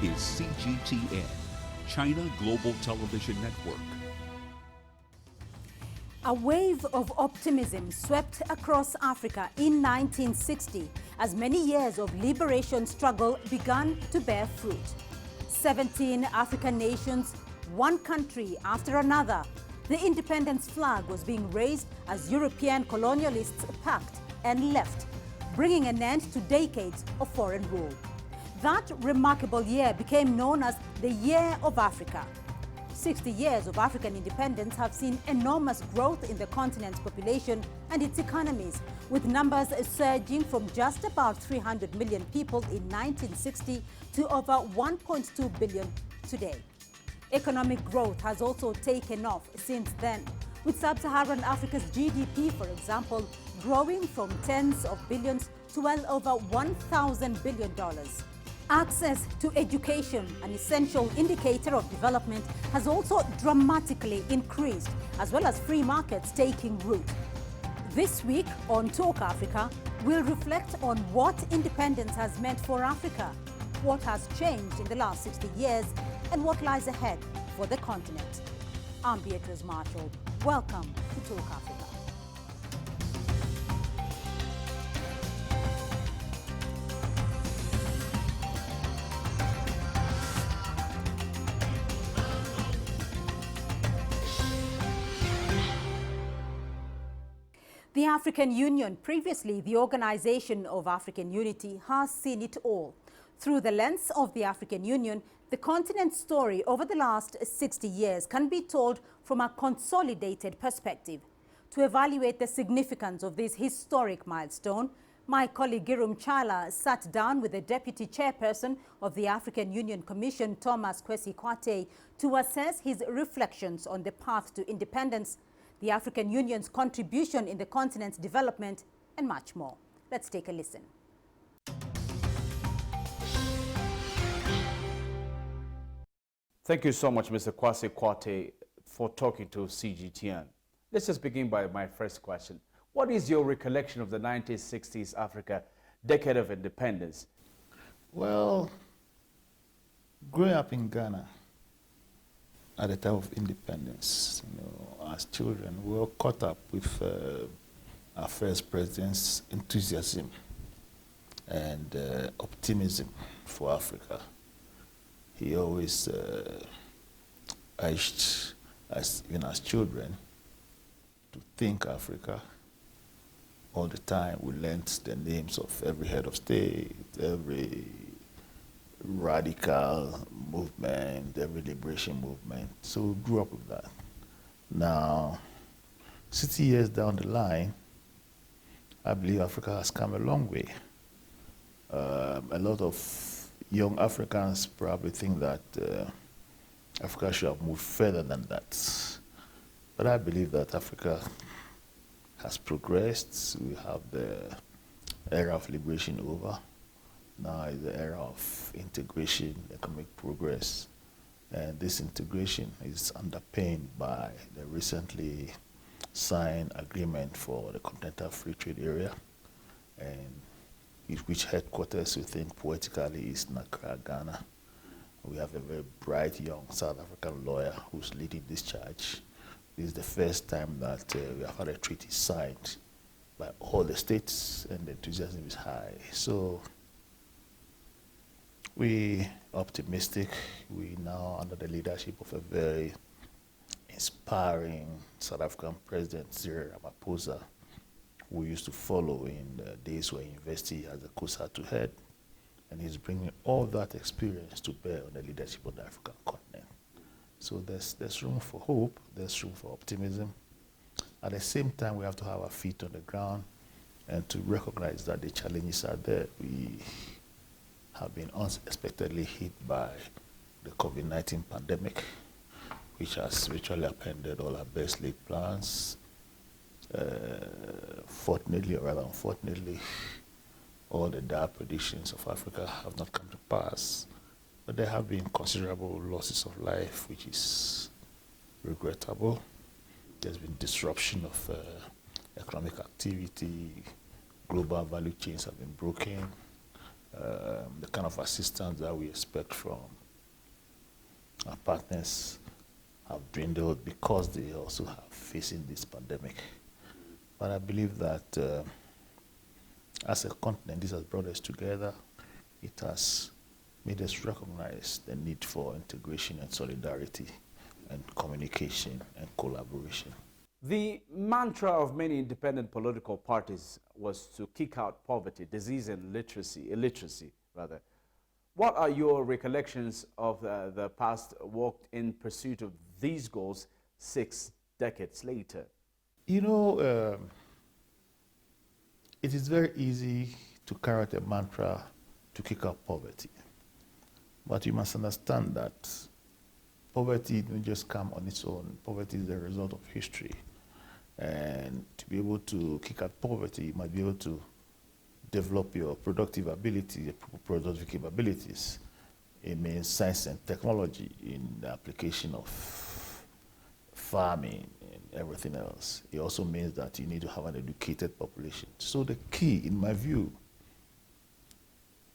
is CGTN, China Global Television Network. A wave of optimism swept across Africa in 1960 as many years of liberation struggle began to bear fruit. 17 African nations, one country after another. The independence flag was being raised as European colonialists packed and left, bringing an end to decades of foreign rule. That remarkable year became known as the Year of Africa. 60 years of African independence have seen enormous growth in the continent's population and its economies, with numbers surging from just about 300 million people in 1960 to over 1.2 billion today. Economic growth has also taken off since then, with sub-Saharan Africa's GDP, for example, growing from tens of billions to well over $1,000 billion. Access to education, an essential indicator of development, has also dramatically increased, as well as free markets taking root. This week on Talk Africa, we'll reflect on what independence has meant for Africa, what has changed in the last 60 years, and what lies ahead for the continent. I'm Beatrice Marshall. Welcome to Talk Africa. The African Union, previously the Organization of African Unity, has seen it all. Through the lens of the African Union, the continent's story over the last 60 years can be told from a consolidated perspective. To evaluate the significance of this historic milestone, my colleague Girum Chala sat down with the Deputy Chairperson of the African Union Commission, Thomas Kwesi Kwate, to assess his reflections on the path to independence, the African Union's contribution in the continent's development, and much more. Let's take a listen. Thank you so much, Mr. Kwesi Kwate, for talking to CGTN. Let's just begin by my first question. What is your recollection of the 1960s Africa decade of independence? Well, growing up in Ghana at the time of independence, as children, we were caught up with our first president's enthusiasm and optimism for Africa. He always urged us, even as children, to think Africa. All the time we learned the names of every head of state, every radical movement, every liberation movement. So we grew up with that. Now, 60 years down the line, I believe Africa has come a long way. A lot of young Africans probably think that Africa should have moved further than that. But I believe that Africa has progressed. We have the era of liberation over. Now is the era of integration, economic progress. And this integration is underpinned by the recently signed agreement for the Continental Free Trade Area, and which headquarters we think poetically is Accra, Ghana. We have a very bright young South African lawyer who's leading this charge. This is the first time that we have had a treaty signed by all the states, and the enthusiasm is high. So we are optimistic. We now under the leadership of a very inspiring South African President, Cyril Ramaphosa, who used to follow in the days when university as a COSA to head, and he's bringing all that experience to bear on the leadership of the African continent. So there's room for hope, there's room for optimism. At the same time, we have to have our feet on the ground and to recognize that the challenges are there. We have been unexpectedly hit by the COVID-19 pandemic, which has virtually upended all our best laid plans. Fortunately, or rather unfortunately, all the dire predictions of Africa have not come to pass. But there have been considerable losses of life, which is regrettable. There's been disruption of economic activity, global value chains have been broken, the kind of assistance that we expect from our partners have dwindled because they also are facing this pandemic. But I believe that as a continent, this has brought us together. It has made us recognize the need for integration and solidarity and communication and collaboration. The mantra of many independent political parties was to kick out poverty, disease, and illiteracy rather. What are your recollections of the past work in pursuit of these goals 6 decades later? You know, it is very easy to carry out a mantra to kick out poverty. But you must understand that poverty didn't just come on its own. Poverty is the result of history. And to be able to kick out poverty, you might be able to develop your productive ability, your productive capabilities. It means science and technology in the application of farming and everything else. It also means that you need to have an educated population. So the key, in my view,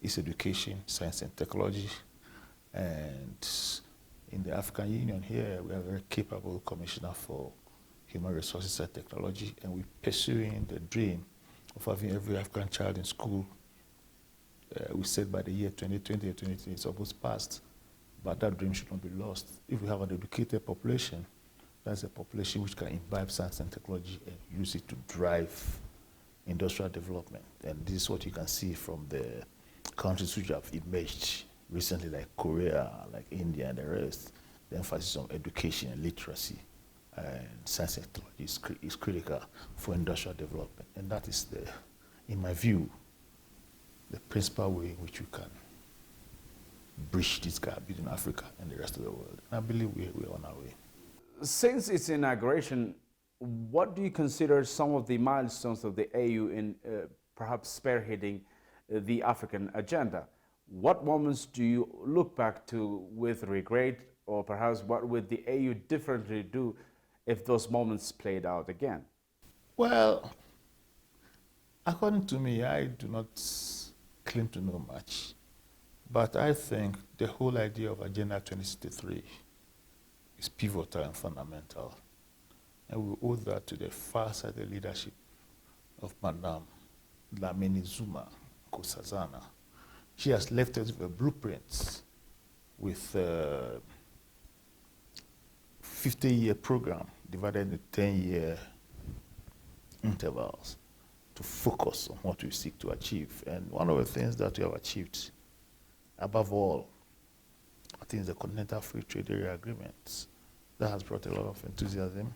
is education, science and technology. And in the African Union here, we have a very capable commissioner for human resources and technology, and we're pursuing the dream of having every African child in school. We said by the year 2020 or 2020, it's almost past, but that dream should not be lost. If we have an educated population, that's a population which can imbibe science and technology and use it to drive industrial development. And this is what you can see from the countries which have emerged recently, like Korea, like India and the rest. The emphasis on education and literacy and science and technology is critical for industrial development. And that is, in my view, the principal way in which we can bridge this gap between Africa and the rest of the world. And I believe we're on our way. Since its inauguration, what do you consider some of the milestones of the AU in perhaps spearheading the African agenda? What moments do you look back to with regret, or perhaps what would the AU differently do if those moments played out again? Well, according to me, I do not claim to know much, but I think the whole idea of Agenda 2063 is pivotal and fundamental, and we owe that to the far-sighted leadership of Madame Dlamini Zuma Nkosazana. She has left us with a blueprint with 50-year program divided into 10-year intervals to focus on what we seek to achieve. And one of the things that we have achieved, above all, I think is the Continental Free Trade Area Agreement. That has brought a lot of enthusiasm.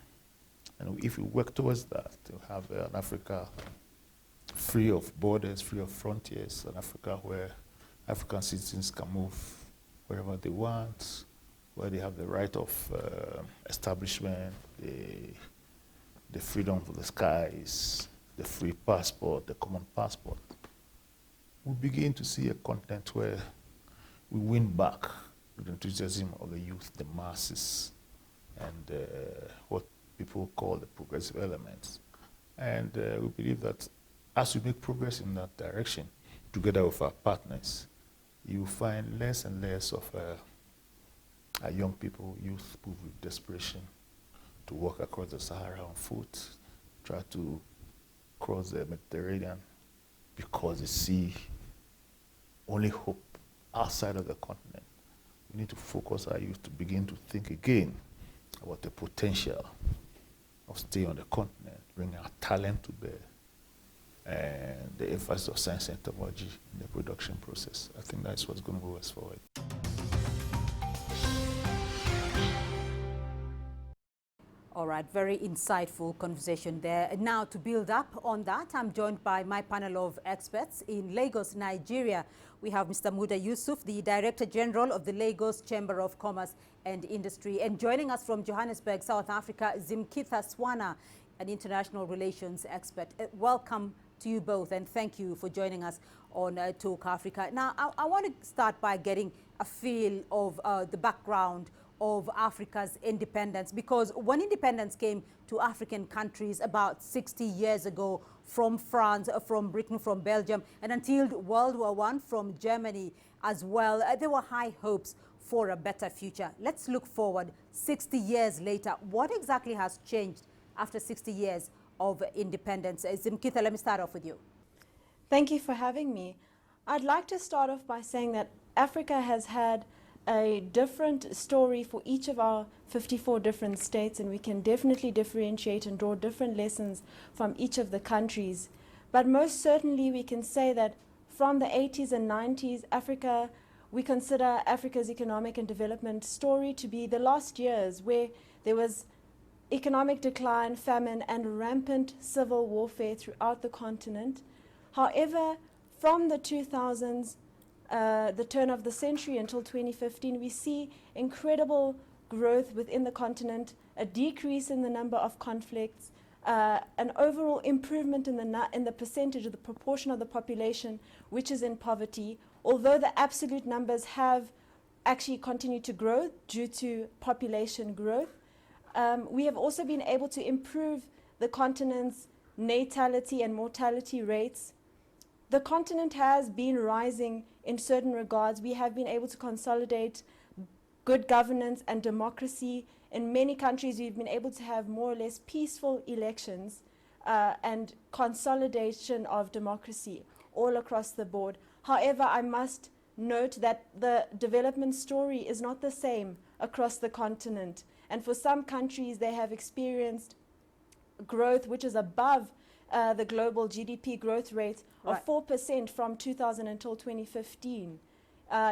And if we work towards that, to have an Africa free of borders, free of frontiers, an Africa where African citizens can move wherever they want, where they have the right of establishment, the freedom for the skies, the free passport, the common passport. We begin to see a continent where we win back the enthusiasm of the youth, the masses, and what people call the progressive elements. And we believe that as we make progress in that direction, together with our partners, you find less and less of our young people, youth, move with desperation to walk across the Sahara on foot, try to cross the Mediterranean because they see only hope outside of the continent. We need to focus our youth to begin to think again about the potential of staying on the continent, bring our talent to bear, and the emphasis of science and technology in the production process. I think that's what's going to move us forward. All right, very insightful conversation there. Now, to build up on that, I'm joined by my panel of experts in Lagos, Nigeria. We have Mr. Muda Yusuf, the Director General of the Lagos Chamber of Commerce and Industry. And joining us from Johannesburg, South Africa, Zimkitha Swana, an international relations expert. Welcome to you both, and thank you for joining us on Talk Africa. Now, I want to start by getting a feel of the background of Africa's independence? Because when independence came to African countries about 60 years ago, from France, from Britain, from Belgium, and until World War I from Germany as well, there were high hopes for a better future. Let's look forward 60 years later. What exactly has changed after 60 years of independence? Zimkitha, let me start off with you. Thank you for having me. I'd like to start off by saying that Africa has had a different story for each of our 54 different states, and we can definitely differentiate and draw different lessons from each of the countries. But most certainly we can say that from the 80s and 90s, we consider Africa's economic and development story to be the lost years, where there was economic decline, famine, and rampant civil warfare throughout the continent. However, from the 2000s, the turn of the century until 2015, we see incredible growth within the continent, a decrease in the number of conflicts, an overall improvement in the percentage of the proportion of the population which is in poverty, although the absolute numbers have actually continued to grow due to population growth. We have also been able to improve the continent's natality and mortality rates. The continent has been rising in certain regards. We have been able to consolidate good governance and democracy. In many countries, we've been able to have more or less peaceful elections and consolidation of democracy all across the board. However, I must note that the development story is not the same across the continent. And for some countries, they have experienced growth which is above the global GDP growth rate of 4% from 2000 until 2015.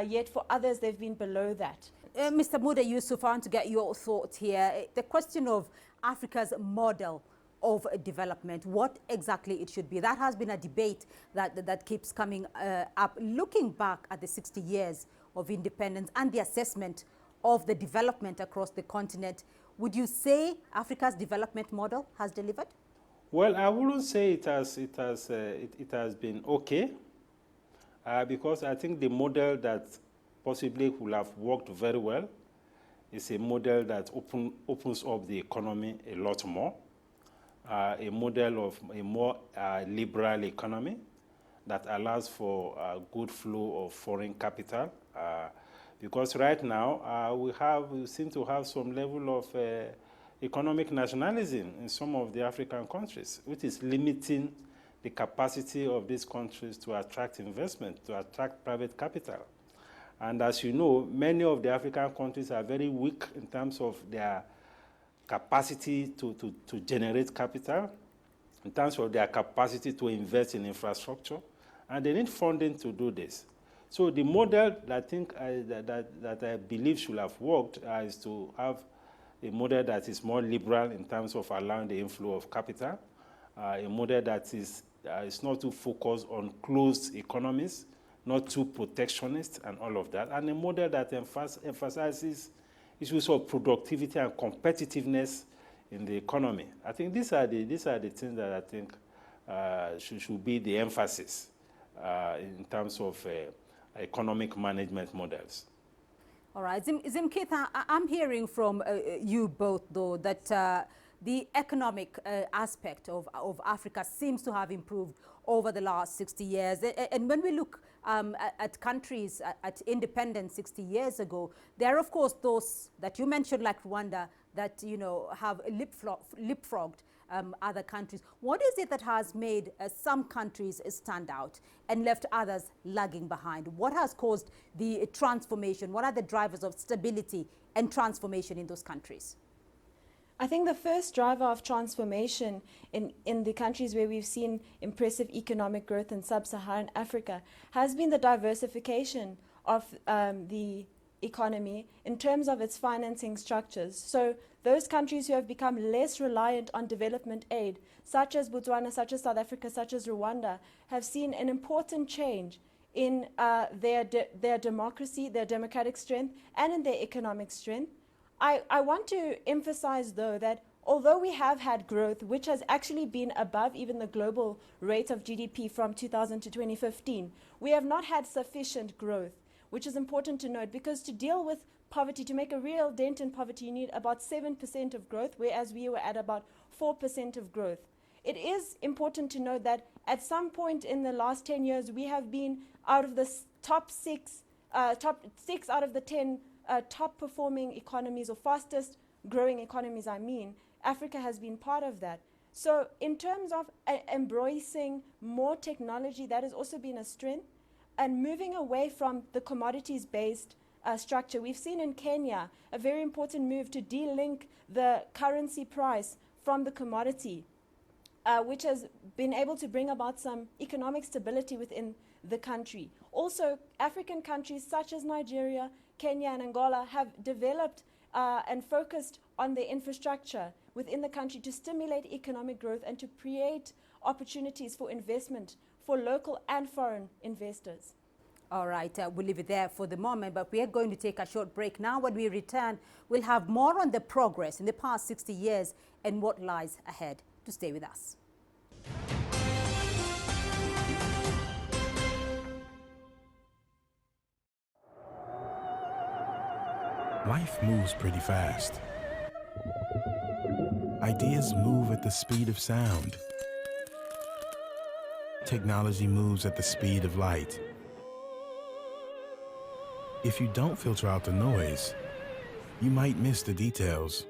Yet for others, they've been below that. Mr. Muda Yusuf, I want to get your thoughts here. The question of Africa's model of development, what exactly it should be. That has been a debate that keeps coming up. Looking back at the 60 years of independence and the assessment of the development across the continent, would you say Africa's development model has delivered? Well, I wouldn't say it has been okay, because I think the model that possibly will have worked very well is a model that opens up the economy a lot more, a model of a more liberal economy that allows for a good flow of foreign capital, because right now we seem to have some level of economic nationalism in some of the African countries, which is limiting the capacity of these countries to attract investment, to attract private capital. And as you know, many of the African countries are very weak in terms of their capacity to generate capital, in terms of their capacity to invest in infrastructure, and they need funding to do this. So the model that I think that I believe should have worked is to have a model that is more liberal in terms of allowing the inflow of capital, a model that is not too focused on closed economies, not too protectionist and all of that, and a model that emphasizes issues of productivity and competitiveness in the economy. I think these are the things that I think should be the emphasis in terms of economic management models. All right, Zimkitha, I'm hearing from you both, though, that the economic aspect of Africa seems to have improved over the last 60 years. And when we look at countries at independence 60 years ago, there are, of course, those that you mentioned, like Rwanda, that, you know, have leapfrogged other countries. What is it that has made some countries stand out and left others lagging behind? What has caused the transformation? What are the drivers of stability and transformation in those countries? I think the first driver of transformation in the countries where we've seen impressive economic growth in sub-Saharan Africa has been the diversification of the economy in terms of its financing structures. So those countries who have become less reliant on development aid, such as Botswana, such as South Africa, such as Rwanda, have seen an important change in their democracy, their democratic strength, and in their economic strength. I want to emphasize, though, that although we have had growth, which has actually been above even the global rate of GDP from 2000 to 2015, we have not had sufficient growth, which is important to note, because to deal with poverty, to make a real dent in poverty, you need about 7% of growth, whereas we were at about 4% of growth. It is important to note that at some point in the last 10 years, we have been out of the top six out of the 10 top performing economies, or fastest growing economies, Africa has been part of that. So in terms of embracing more technology, that has also been a strength, and moving away from the commodities-based structure. We've seen in Kenya a very important move to de-link the currency price from the commodity, which has been able to bring about some economic stability within the country. Also, African countries such as Nigeria, Kenya, and Angola have developed and focused on their infrastructure within the country to stimulate economic growth and to create opportunities for investment for local and foreign investors. All right, we'll leave it there for the moment, but we are going to take a short break. Now, when we return, we'll have more on the progress in the past 60 years and what lies ahead. To stay with us. Life moves pretty fast. Ideas move at the speed of sound. Technology moves at the speed of light. If you don't filter out the noise, you might miss the details.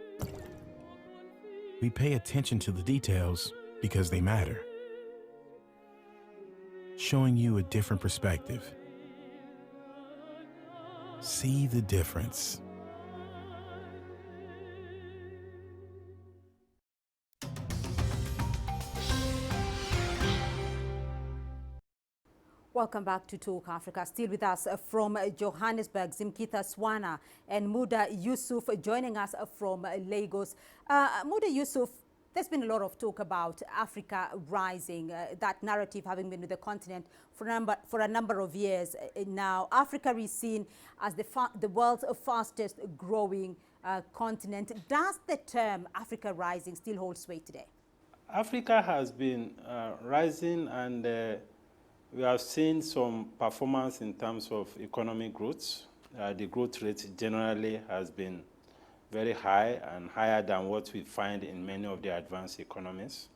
We pay attention to the details because they matter, showing you a different perspective. See the difference. Welcome back to Talk Africa. Still with us from Johannesburg, Zimkitha Swana and Muda Yusuf joining us from Lagos. Muda Yusuf, there's been a lot of talk about Africa rising, that narrative having been with the continent for a number of years now. Africa is seen as the world's fastest growing continent. Does the term Africa rising still hold sway today? Africa has been rising, and we have seen some performance in terms of economic growth. The growth rate generally has been very high and higher than what we find in many of the advanced economies.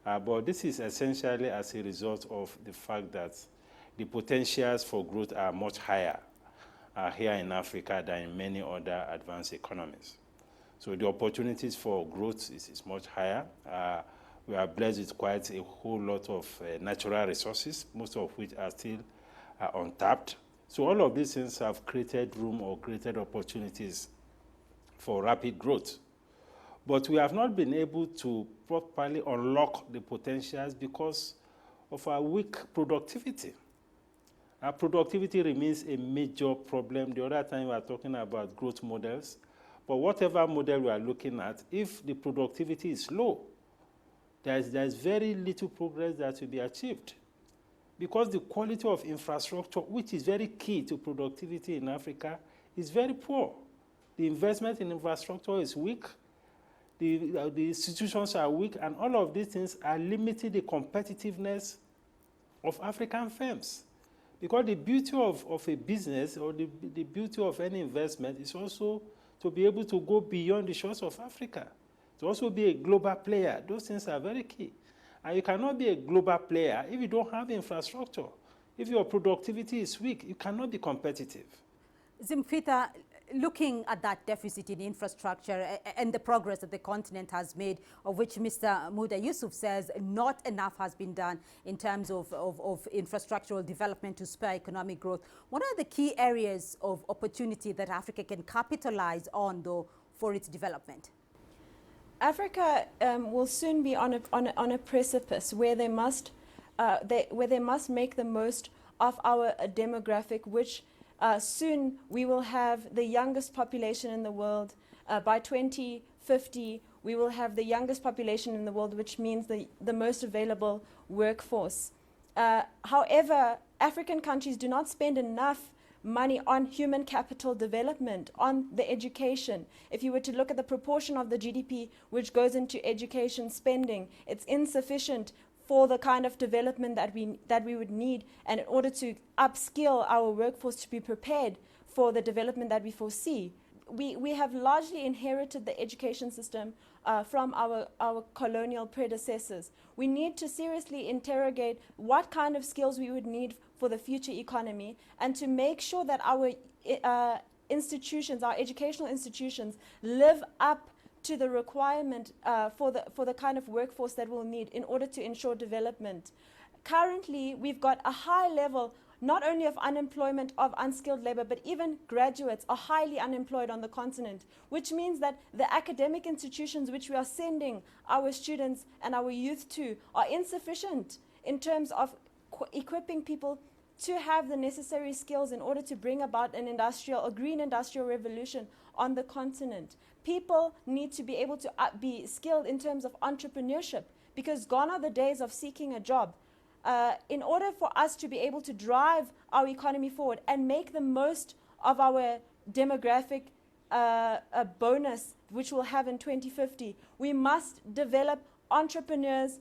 But this is essentially as a result of the fact that the potentials for growth are much higher here in Africa than in many other advanced economies. So the opportunities for growth is much higher. We are blessed with quite a whole lot of natural resources, most of which are still untapped. So all of these things have created room or created opportunities for rapid growth. But we have not been able to properly unlock the potentials because of our weak productivity. Our productivity remains a major problem. The other time we were talking about growth models. But whatever model we are looking at, if the productivity is low, there's very little progress that will be achieved, because the quality of infrastructure, which is very key to productivity in Africa, is very poor. The investment in infrastructure is weak, the institutions are weak, and all of these things are limiting the competitiveness of African firms. Because the beauty of a business, or the beauty of any investment, is also to be able to go beyond the shores of Africa, to also be a global player. Those things are very key. And you cannot be a global player if you don't have infrastructure. If your productivity is weak, you cannot be competitive. Zimkitha, looking at that deficit in infrastructure and the progress that the continent has made, of which Mr. Muda Yusuf says not enough has been done in terms of infrastructural development to spur economic growth, what are the key areas of opportunity that Africa can capitalize on, though, for its development? Africa will soon be on a precipice where they must make the most of our demographic, which soon we will have the youngest population in the world. By 2050, we will have the youngest population in the world, which means the most available workforce. However, African countries do not spend enough money on human capital development, on the education. If you were to look at the proportion of the GDP which goes into education spending, it's insufficient for the kind of development that we would need, and in order to upskill our workforce to be prepared for the development that we foresee. We have largely inherited the education system from our colonial predecessors. We need to seriously interrogate what kind of skills we would need for the future economy, and to make sure that our institutions, our educational institutions, live up to the requirement for the kind of workforce that we'll need in order to ensure development. Currently, we've got a high level not only of unemployment of unskilled labor, but even graduates are highly unemployed on the continent, which means that the academic institutions which we are sending our students and our youth to are insufficient in terms of equipping people to have the necessary skills in order to bring about an industrial or green industrial revolution on the continent. People need to be able to be skilled in terms of entrepreneurship, because gone are the days of seeking a job. In order for us to be able to drive our economy forward and make the most of our demographic bonus, which we'll have in 2050, we must develop entrepreneurs,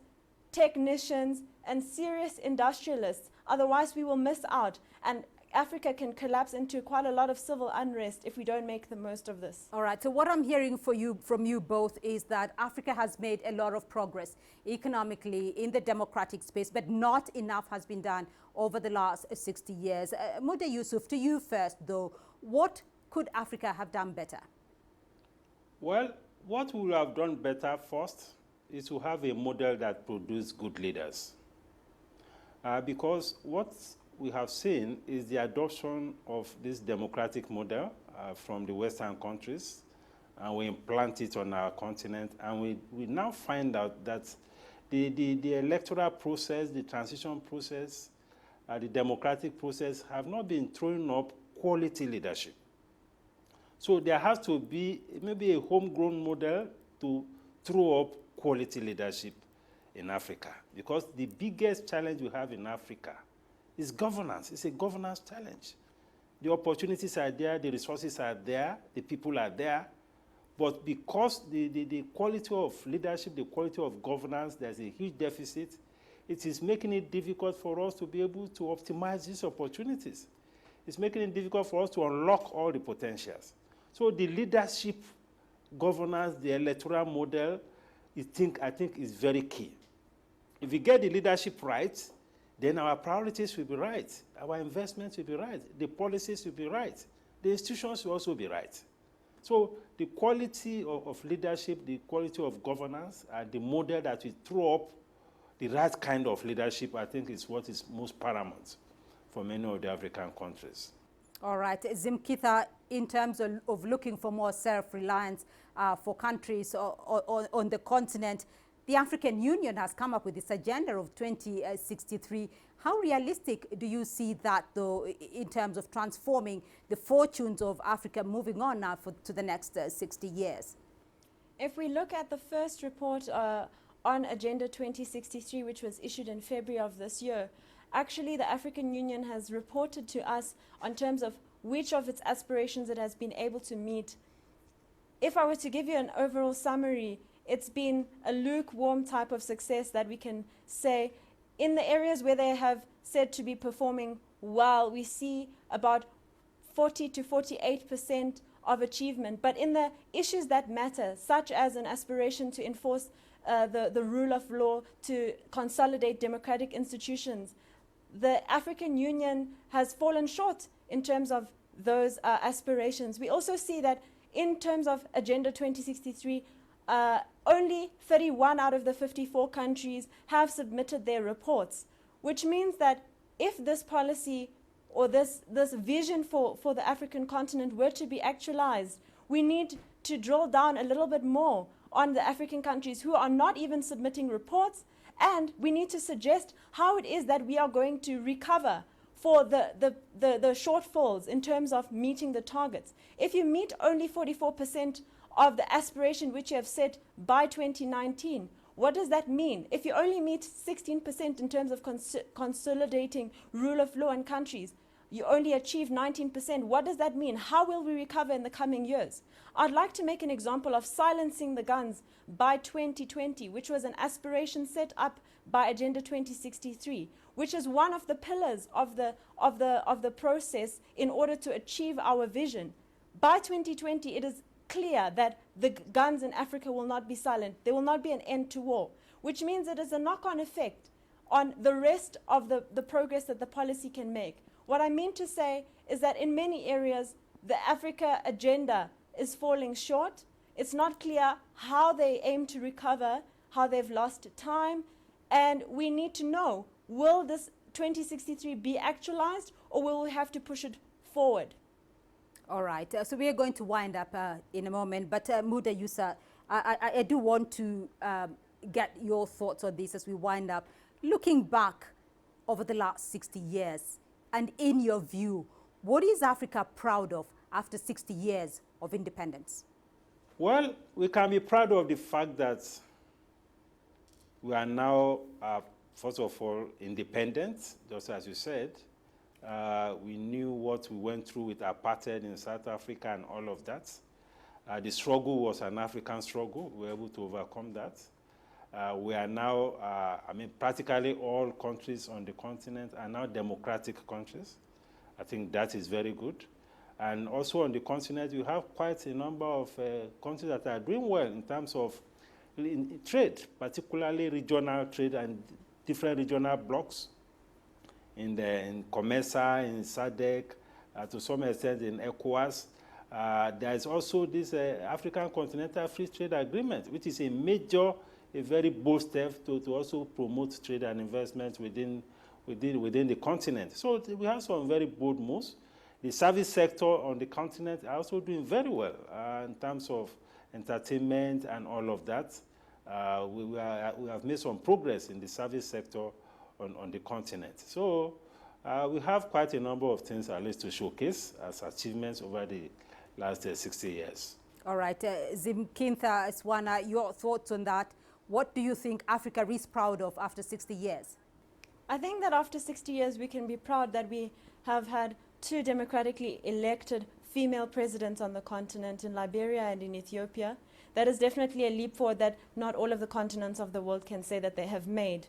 technicians, and serious industrialists. Otherwise, we will miss out. And Africa can collapse into quite a lot of civil unrest if we don't make the most of this. All right, so what I'm hearing from you both is that Africa has made a lot of progress economically in the democratic space, but not enough has been done over the last 60 years. Muda Yusuf, to you first though, what could Africa have done better? Well, what we will have done better first is to have a model that produces good leaders. Because what we have seen is the adoption of this democratic model from the Western countries, and we implant it on our continent, and we now find out that the electoral process, the transition process, the democratic process have not been throwing up quality leadership. So there has to be maybe a homegrown model to throw up quality leadership in Africa, because the biggest challenge we have in Africa is governance. It's a governance challenge. The opportunities are there, the resources are there, the people are there, but because the quality of leadership, the quality of governance, there's a huge deficit, it is making it difficult for us to be able to optimize these opportunities. It's making it difficult for us to unlock all the potentials. So the leadership, governance, the electoral model, I think is very key. If we get the leadership right, then our priorities will be right. Our investments will be right. The policies will be right. The institutions will also be right. So the quality of leadership, the quality of governance, and the model that we throw up, the right kind of leadership, I think is what is most paramount for many of the African countries. All right, Zimkitha, in terms of looking for more self-reliance for countries on the continent, the African Union has come up with this agenda of 2063. How realistic do you see that, though, in terms of transforming the fortunes of Africa moving on now to the next 60 years? If we look at the first report on Agenda 2063, which was issued in February of this year, actually the African Union has reported to us on terms of which of its aspirations it has been able to meet. If I were to give you an overall summary, it's been a lukewarm type of success that we can say. In the areas where they have said to be performing well, we see about 40 to 48% of achievement. But in the issues that matter, such as an aspiration to enforce the rule of law, to consolidate democratic institutions, the African Union has fallen short in terms of those aspirations. We also see that in terms of Agenda 2063, only 31 out of the 54 countries have submitted their reports, which means that if this policy or this vision for the African continent were to be actualized, we need to drill down a little bit more on the African countries who are not even submitting reports, and we need to suggest how it is that we are going to recover for the shortfalls in terms of meeting the targets. If you meet only 44% of the aspiration which you have set by 2019. What does that mean? If you only meet 16% in terms of consolidating rule of law in countries, you only achieve 19%. What does that mean? How will we recover in the coming years? I'd like to make an example of silencing the guns by 2020, which was an aspiration set up by Agenda 2063, which is one of the pillars of the process in order to achieve our vision. By 2020, it is clear that the guns in Africa will not be silent. There will not be an end to war, which means it is a knock-on effect on the rest of the progress that the policy can make. What I mean to say is that in many areas, the Africa agenda is falling short. It's not clear how they aim to recover, how they've lost time, and we need to know, will this 2063 be actualized, or will we have to push it forward? All right, so we are going to wind up in a moment, but Muda Yusa, I do want to get your thoughts on this as we wind up. Looking back over the last 60 years, and in your view, what is Africa proud of after 60 years of independence? Well, we can be proud of the fact that we are now, first of all, independent, just as you said. We knew what we went through with apartheid in South Africa and all of that. The struggle was an African struggle. We were able to overcome that. We are now, practically all countries on the continent are now democratic countries. I think that is very good. And also on the continent, you have quite a number of countries that are doing well in terms of trade, particularly regional trade and different regional blocks in COMESA, in SADC, to some extent in ECOWAS. There is also this African Continental Free Trade Agreement, which is a very bold step to also promote trade and investment within the continent. So we have some very bold moves. The service sector on the continent are also doing very well in terms of entertainment and all of that. We have made some progress in the service sector on the continent. So we have quite a number of things at least to showcase as achievements over the last 60 years. All right, Zimkintha Swana, your thoughts on that? What do you think Africa is proud of after 60 years? I think that after 60 years, we can be proud that we have had 2 democratically elected female presidents on the continent, in Liberia and in Ethiopia. That is definitely a leap forward that not all of the continents of the world can say that they have made.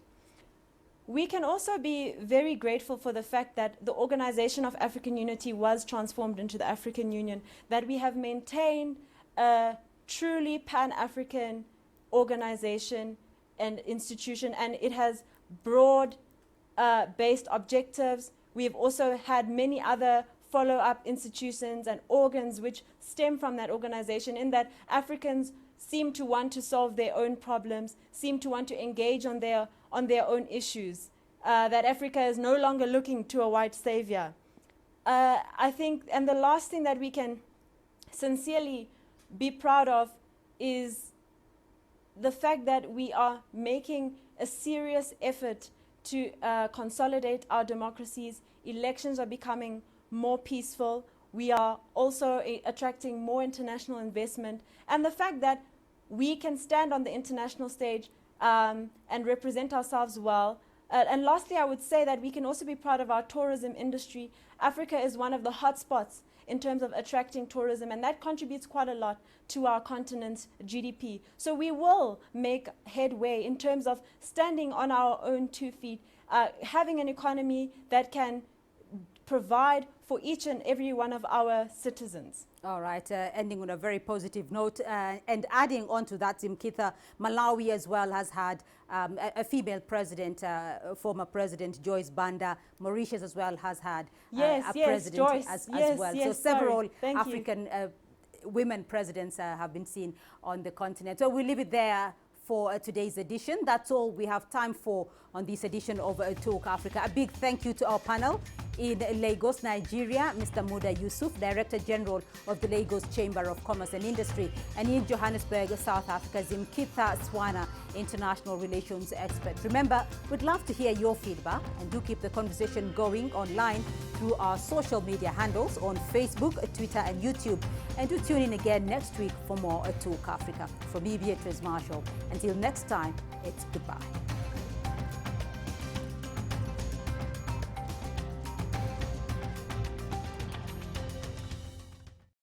We can also be very grateful for the fact that the Organization of African Unity was transformed into the African Union, that we have maintained a truly Pan-African organization and institution, and it has broad-based objectives. We have also had many other follow-up institutions and organs which stem from that organization, in that Africans seem to want to solve their own problems, seem to want to engage on their own issues, that Africa is no longer looking to a white savior. I think, and the last thing that we can sincerely be proud of is the fact that we are making a serious effort to consolidate our democracies. Elections are becoming more peaceful. We are also attracting more international investment. And the fact that we can stand on the international stage and represent ourselves well. And lastly, I would say that we can also be proud of our tourism industry. Africa is one of the hotspots in terms of attracting tourism, and that contributes quite a lot to our continent's GDP. So we will make headway in terms of standing on our own 2 feet, having an economy that can provide for each and every one of our citizens. All right, ending on a very positive note, and adding on to that, Zimkintha, Malawi as well has had a female president, former President Joyce Banda. Mauritius as well has had a president Joyce. as well. So several African women presidents have been seen on the continent. So we'll leave it there for today's edition. That's all we have time for on this edition of Talk Africa. A big thank you to our panel in Lagos, Nigeria, Mr. Muda Yusuf, Director General of the Lagos Chamber of Commerce and Industry, and in Johannesburg, South Africa, Zimkintha Swana, International Relations Expert. Remember, we'd love to hear your feedback, and do keep the conversation going online through our social media handles on Facebook, Twitter, and YouTube. And do tune in again next week for more Talk Africa. From me, Beatrice Marshall. Until next time, it's goodbye.